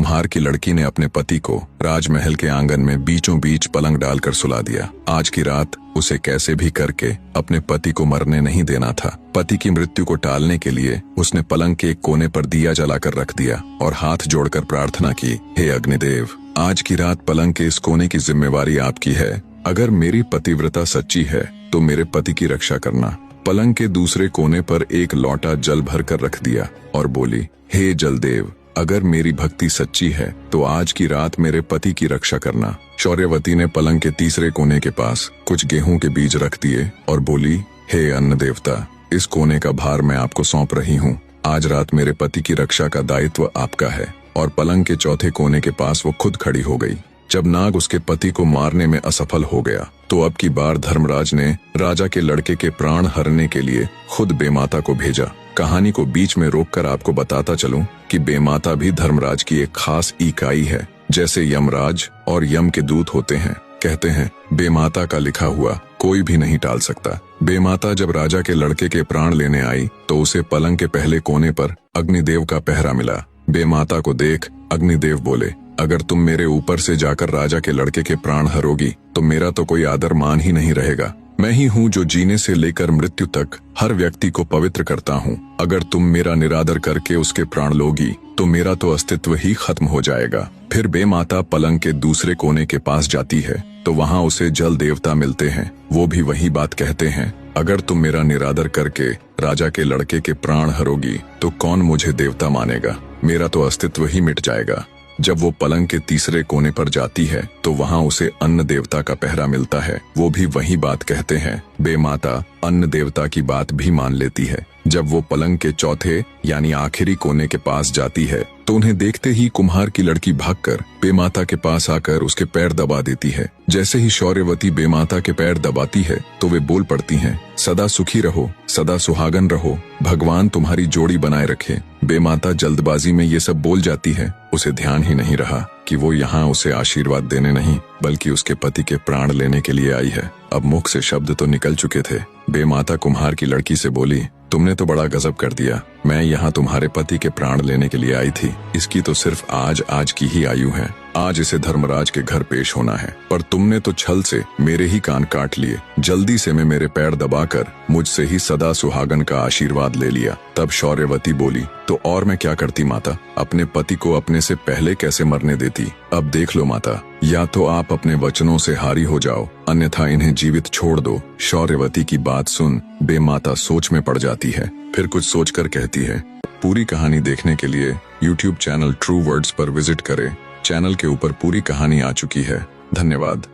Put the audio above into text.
कुम्हार की लड़की ने अपने पति को राजमहल के आंगन में बीचों बीच पलंग डालकर सुला दिया। आज की रात उसे कैसे भी करके अपने पति को मरने नहीं देना था। पति की मृत्यु को टालने के लिए उसने पलंग के एक कोने पर दिया जलाकर रख दिया और हाथ जोड़कर प्रार्थना की, हे अग्निदेव, आज की रात पलंग के इस कोने की जिम्मेवारी आपकी है। अगर मेरी पतिव्रता सच्ची है तो मेरे पति की रक्षा करना। पलंग के दूसरे कोने पर एक लोटा जल भरकर रख दिया और बोली, हे जलदेव, अगर मेरी भक्ति सच्ची है तो आज की रात मेरे पति की रक्षा करना। शौर्यवती ने पलंग के तीसरे कोने के पास कुछ गेहूं के बीज रख दिए और बोली, हे अन्न देवता, इस कोने का भार मैं आपको सौंप रही हूँ। आज रात मेरे पति की रक्षा का दायित्व आपका है। और पलंग के चौथे कोने के पास वो खुद खड़ी हो गई। जब नाग उसके पति को मारने में असफल हो गया तो अब की बार धर्मराज ने राजा के लड़के के प्राण हरने के लिए खुद बेमाता को भेजा। कहानी को बीच में रोककर आपको बताता चलूं कि बेमाता भी धर्मराज की एक खास इकाई है। जैसे यमराज और यम के दूत होते हैं, कहते हैं बेमाता का लिखा हुआ कोई भी नहीं टाल सकता। बेमाता जब राजा के लड़के के प्राण लेने आई तो उसे पलंग के पहले कोने पर अग्निदेव का पहरा मिला। बेमाता को देख अग्निदेव बोले, अगर तुम मेरे ऊपर से जाकर राजा के लड़के के प्राण हरोगी तो मेरा तो कोई आदर मान ही नहीं रहेगा। मैं ही हूँ जो जीने से लेकर मृत्यु तक हर व्यक्ति को पवित्र करता हूँ। अगर तुम मेरा निरादर करके उसके प्राण लोगी तो मेरा तो अस्तित्व ही खत्म हो जाएगा। फिर बेमाता पलंग के दूसरे कोने के पास जाती है तो वहाँ उसे जल देवता मिलते हैं। वो भी वही बात कहते हैं, अगर तुम मेरा निरादर करके राजा के लड़के के प्राण हरोगी तो कौन मुझे देवता मानेगा, मेरा तो अस्तित्व ही मिट जाएगा। जब वो पलंग के तीसरे कोने पर जाती है तो वहाँ उसे अन्न देवता का पहरा मिलता है। वो भी वही बात कहते हैं। बेमाता अन्न देवता की बात भी मान लेती है। जब वो पलंग के चौथे यानी आखिरी कोने के पास जाती है तो उन्हें देखते ही कुम्हार की लड़की भागकर बेमाता के पास आकर उसके पैर दबा देती है। जैसे ही शौर्यवती बेमाता के पैर दबाती है तो वे बोल पड़ती हैं, सदा सुखी रहो, सदा सुहागन रहो, भगवान तुम्हारी जोड़ी बनाए रखे। बेमाता जल्दबाजी में ये सब बोल जाती है। उसे ध्यान ही नहीं रहा कि वो यहाँ उसे आशीर्वाद देने नहीं बल्कि उसके पति के प्राण लेने के लिए आई है। अब मुख से शब्द तो निकल चुके थे। बेमाता कुम्हार की लड़की से बोली, तुमने तो बड़ा गजब कर दिया। मैं यहाँ तुम्हारे पति के प्राण लेने के लिए आई थी। इसकी तो सिर्फ आज की ही आयु है। आज इसे धर्मराज के घर पेश होना है, पर तुमने तो छल से मेरे ही कान काट लिए। जल्दी से मैं मेरे पैर दबाकर मुझसे ही सदा सुहागन का आशीर्वाद ले लिया। तब शौर्यवती बोली, तो और मैं क्या करती माता, अपने पति को अपने से पहले कैसे मरने देती। अब देख लो माता, या तो आप अपने वचनों से हारी हो जाओ, अन्यथा इन्हें जीवित छोड़ दो। शौर्यवती की बात सुन बेमाता सोच में पड़ जाती है। फिर कुछ सोचकर कहती है, पूरी कहानी देखने के लिए YouTube चैनल ट्रू वर्ड्स पर विजिट करें। चैनल के ऊपर पूरी कहानी आ चुकी है। धन्यवाद।